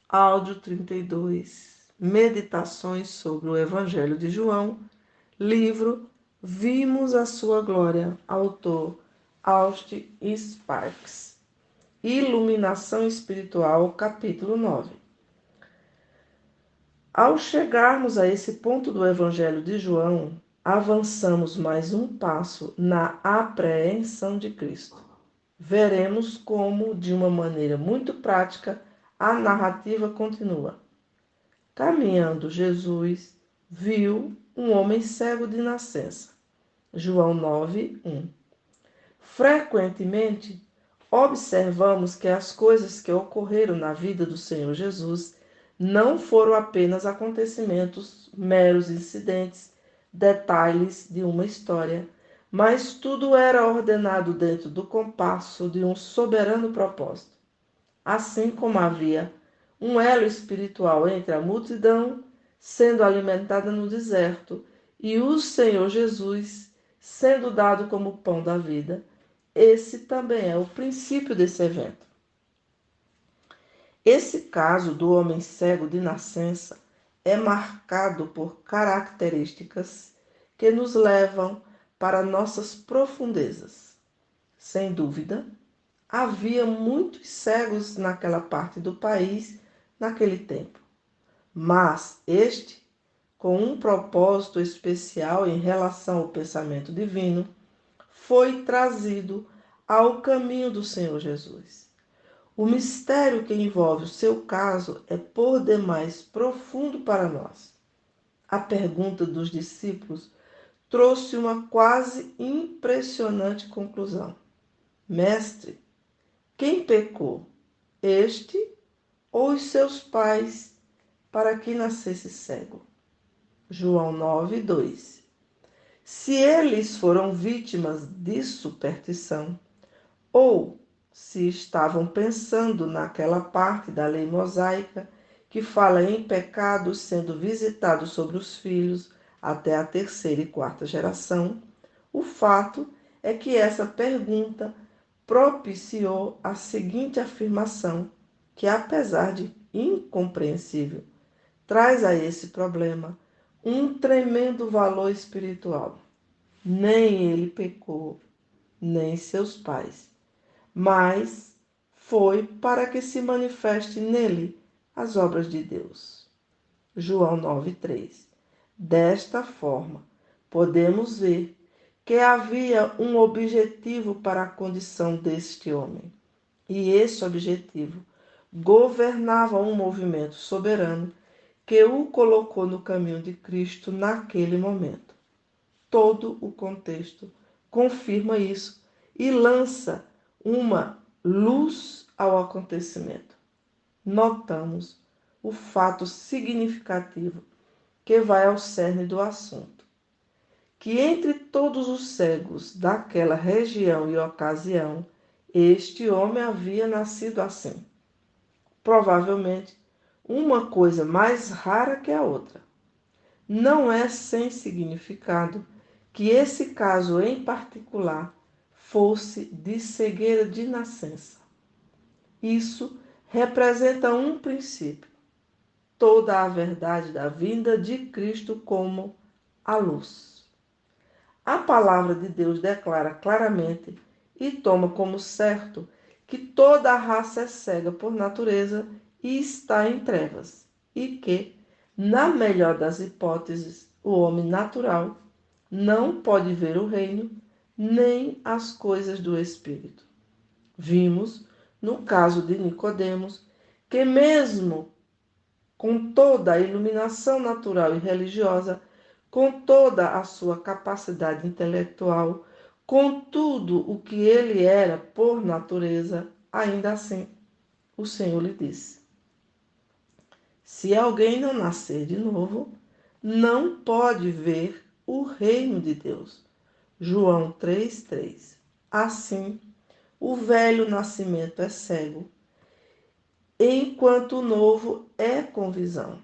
Áudio 32. Meditações sobre o Evangelho de João. Livro Vimos a Sua Glória. Autor Austin Sparks. Iluminação Espiritual, capítulo 9. Ao chegarmos a esse ponto do Evangelho de João, avançamos mais um passo na apreensão de Cristo. Veremos como, de uma maneira muito prática, a narrativa continua. Caminhando, Jesus viu um homem cego de nascença. João 9:1. Frequentemente, observamos que as coisas que ocorreram na vida do Senhor Jesus não foram apenas acontecimentos, meros incidentes, detalhes de uma história, mas tudo era ordenado dentro do compasso de um soberano propósito. Assim como havia um elo espiritual entre a multidão sendo alimentada no deserto e o Senhor Jesus sendo dado como pão da vida, esse também é o princípio desse evento. Esse caso do homem cego de nascença é marcado por características que nos levam para nossas profundezas. Sem dúvida, havia muitos cegos naquela parte do país naquele tempo, mas este, com um propósito especial em relação ao pensamento divino, foi trazido ao caminho do Senhor Jesus. O mistério que envolve o seu caso é por demais profundo para nós. A pergunta dos discípulos trouxe uma quase impressionante conclusão. Mestre, quem pecou, este ou os seus pais, para que nascesse cego? João 9:2. Se eles foram vítimas de superstição, ou se estavam pensando naquela parte da lei mosaica que fala em pecados sendo visitados sobre os filhos até a terceira e quarta geração, o fato é que essa pergunta propiciou a seguinte afirmação, que apesar de incompreensível, traz a esse problema um tremendo valor espiritual. Nem ele pecou, nem seus pais, mas foi para que se manifeste nele as obras de Deus. João 9:3. Desta forma, podemos ver que havia um objetivo para a condição deste homem. E esse objetivo governava um movimento soberano que o colocou no caminho de Cristo naquele momento. Todo o contexto confirma isso e lança uma luz ao acontecimento. Notamos o fato significativo que vai ao cerne do assunto, que entre todos os cegos daquela região e ocasião, este homem havia nascido assim. Provavelmente, uma coisa mais rara que a outra. Não é sem significado que esse caso em particular fosse de cegueira de nascença. Isso representa um princípio, toda a verdade da vinda de Cristo como a luz. A palavra de Deus declara claramente e toma como certo que toda a raça é cega por natureza e está em trevas, e que, na melhor das hipóteses, o homem natural não pode ver o reino nem as coisas do Espírito. Vimos, no caso de Nicodemos, que mesmo com toda a iluminação natural e religiosa, com toda a sua capacidade intelectual, com tudo o que ele era por natureza, ainda assim, o Senhor lhe disse: se alguém não nascer de novo, não pode ver o reino de Deus. João 3:3. Assim, o velho nascimento é cego, enquanto o novo é com visão.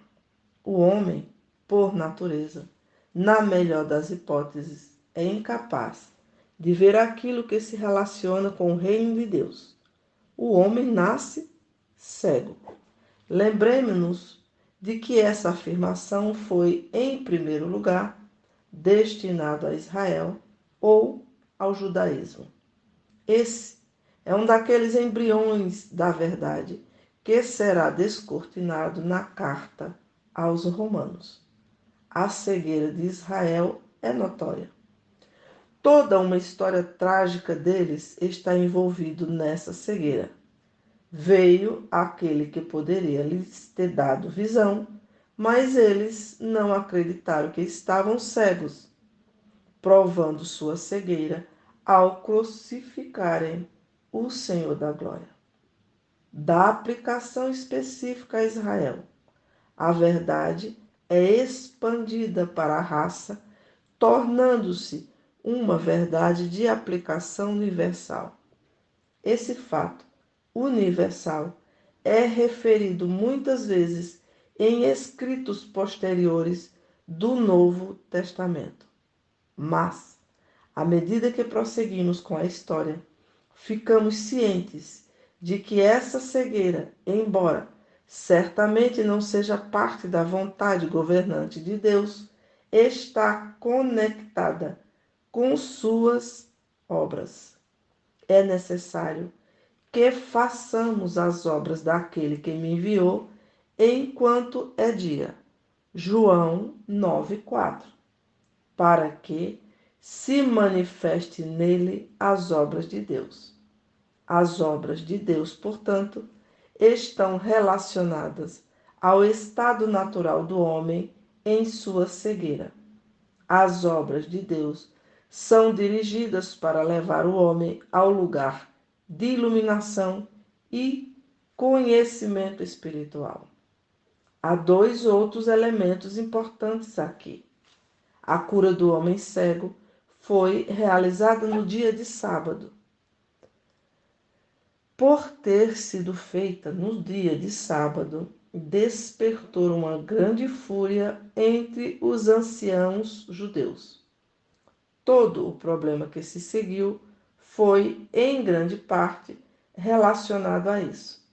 O homem, por natureza, na melhor das hipóteses, é incapaz de ver aquilo que se relaciona com o reino de Deus. O homem nasce cego. Lembremos-nos de que essa afirmação foi, em primeiro lugar, destinado a Israel ou ao judaísmo. Esse é um daqueles embriões da verdade que será descortinado na carta aos Romanos. A cegueira de Israel é notória. Toda uma história trágica deles está envolvida nessa cegueira. Veio aquele que poderia lhes ter dado visão, mas eles não acreditaram que estavam cegos, provando sua cegueira ao crucificarem o Senhor da Glória. Da aplicação específica a Israel, a verdade é expandida para a raça, tornando-se uma verdade de aplicação universal. Esse fato universal é referido muitas vezes em escritos posteriores do Novo Testamento. Mas, à medida que prosseguimos com a história, ficamos cientes de que essa cegueira, embora certamente não seja parte da vontade governante de Deus, está conectada com suas obras. É necessário que façamos as obras daquele que me enviou enquanto é dia. João 9:4. Para que se manifeste nele as obras de Deus. As obras de Deus, portanto, estão relacionadas ao estado natural do homem em sua cegueira. As obras de Deus são dirigidas para levar o homem ao lugar de iluminação e conhecimento espiritual. Há dois outros elementos importantes aqui. A cura do homem cego foi realizada no dia de sábado. Por ter sido feita no dia de sábado, despertou uma grande fúria entre os anciãos judeus. Todo o problema que se seguiu foi, em grande parte, relacionado a isso.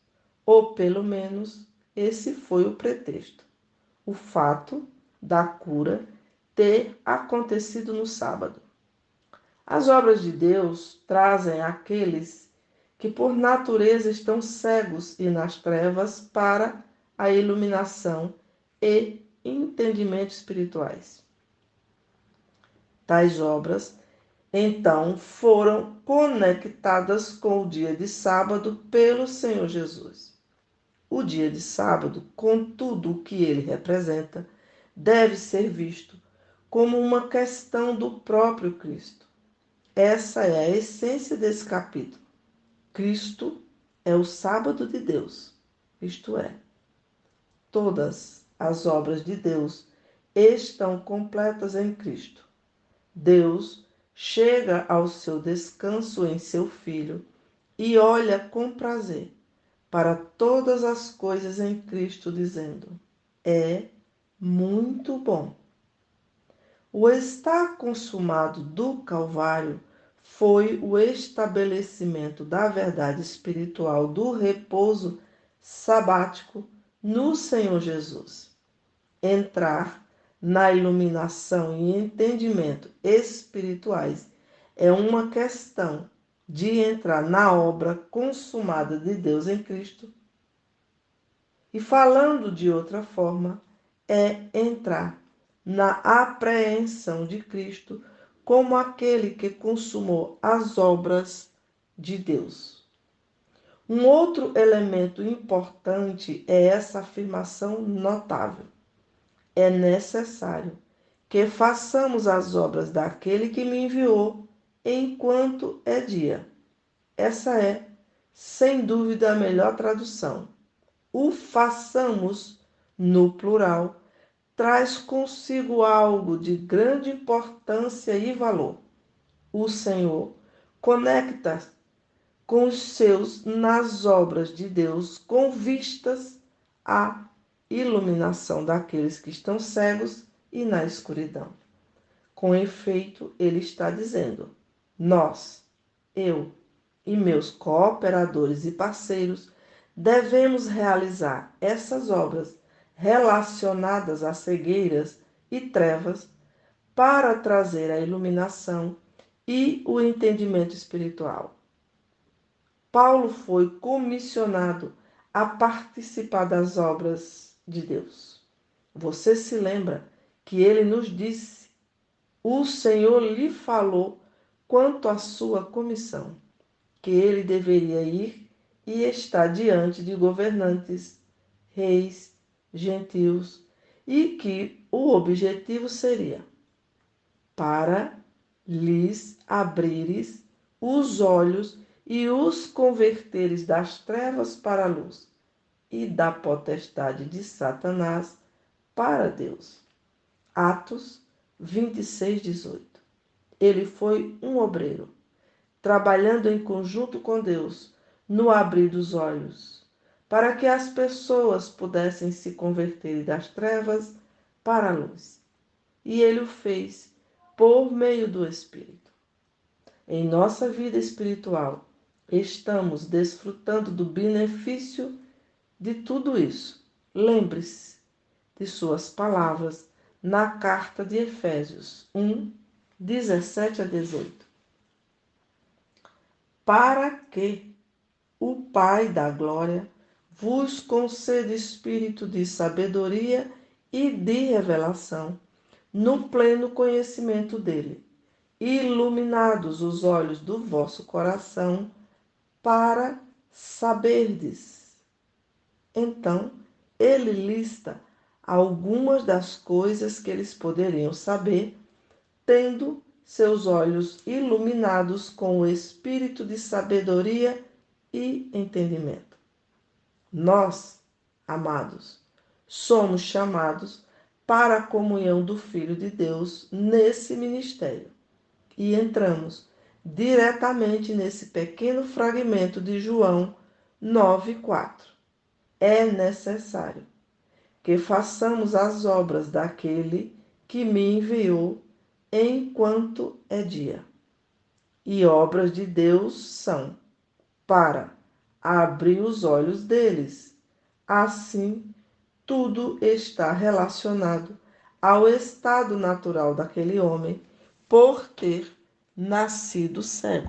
Ou, pelo menos, esse foi o pretexto. O fato da cura ter acontecido no sábado. As obras de Deus trazem aqueles que por natureza estão cegos e nas trevas para a iluminação e entendimento espirituais. Tais obras, então, foram conectadas com o dia de sábado pelo Senhor Jesus. O dia de sábado, com tudo o que ele representa, deve ser visto como uma questão do próprio Cristo. Essa é a essência desse capítulo. Cristo é o sábado de Deus, isto é, todas as obras de Deus estão completas em Cristo. Deus chega ao seu descanso em seu Filho e olha com prazer para todas as coisas em Cristo, dizendo: é muito bom. O estar consumado do Calvário foi o estabelecimento da verdade espiritual do repouso sabático no Senhor Jesus. Entrar na iluminação e entendimento espirituais é uma questão de entrar na obra consumada de Deus em Cristo. E falando de outra forma, é entrar na apreensão de Cristo como aquele que consumou as obras de Deus. Um outro elemento importante é essa afirmação notável. É necessário que façamos as obras daquele que me enviou enquanto é dia. Essa é, sem dúvida, a melhor tradução. O façamos no plural traz consigo algo de grande importância e valor. O Senhor conecta com os seus nas obras de Deus com vistas à iluminação daqueles que estão cegos e na escuridão. Com efeito, ele está dizendo: nós, eu e meus cooperadores e parceiros devemos realizar essas obras relacionadas a cegueiras e trevas para trazer a iluminação e o entendimento espiritual. Paulo foi comissionado a participar das obras de Deus. Você se lembra que ele nos disse: o Senhor lhe falou quanto à sua comissão, que ele deveria ir e estar diante de governantes, reis, gentios, e que o objetivo seria para lhes abrires os olhos e os converteres das trevas para a luz e da potestade de Satanás para Deus. Atos 26, 18. Ele foi um obreiro, trabalhando em conjunto com Deus no abrir dos olhos, para que as pessoas pudessem se converter das trevas para a luz. E ele o fez por meio do Espírito. Em nossa vida espiritual, estamos desfrutando do benefício de tudo isso. Lembre-se de suas palavras na carta de Efésios 1, 17 a 18. Para que o Pai da glória vos conceda espírito de sabedoria e de revelação, no pleno conhecimento dele, iluminados os olhos do vosso coração, para saberdes. Então, ele lista algumas das coisas que eles poderiam saber, tendo seus olhos iluminados com o espírito de sabedoria e entendimento. Nós, amados, somos chamados para a comunhão do Filho de Deus nesse ministério. E entramos diretamente nesse pequeno fragmento de João 9,4. É necessário que façamos as obras daquele que me enviou enquanto é dia. E obras de Deus são para abrir os olhos deles. Assim, tudo está relacionado ao estado natural daquele homem por ter nascido cego.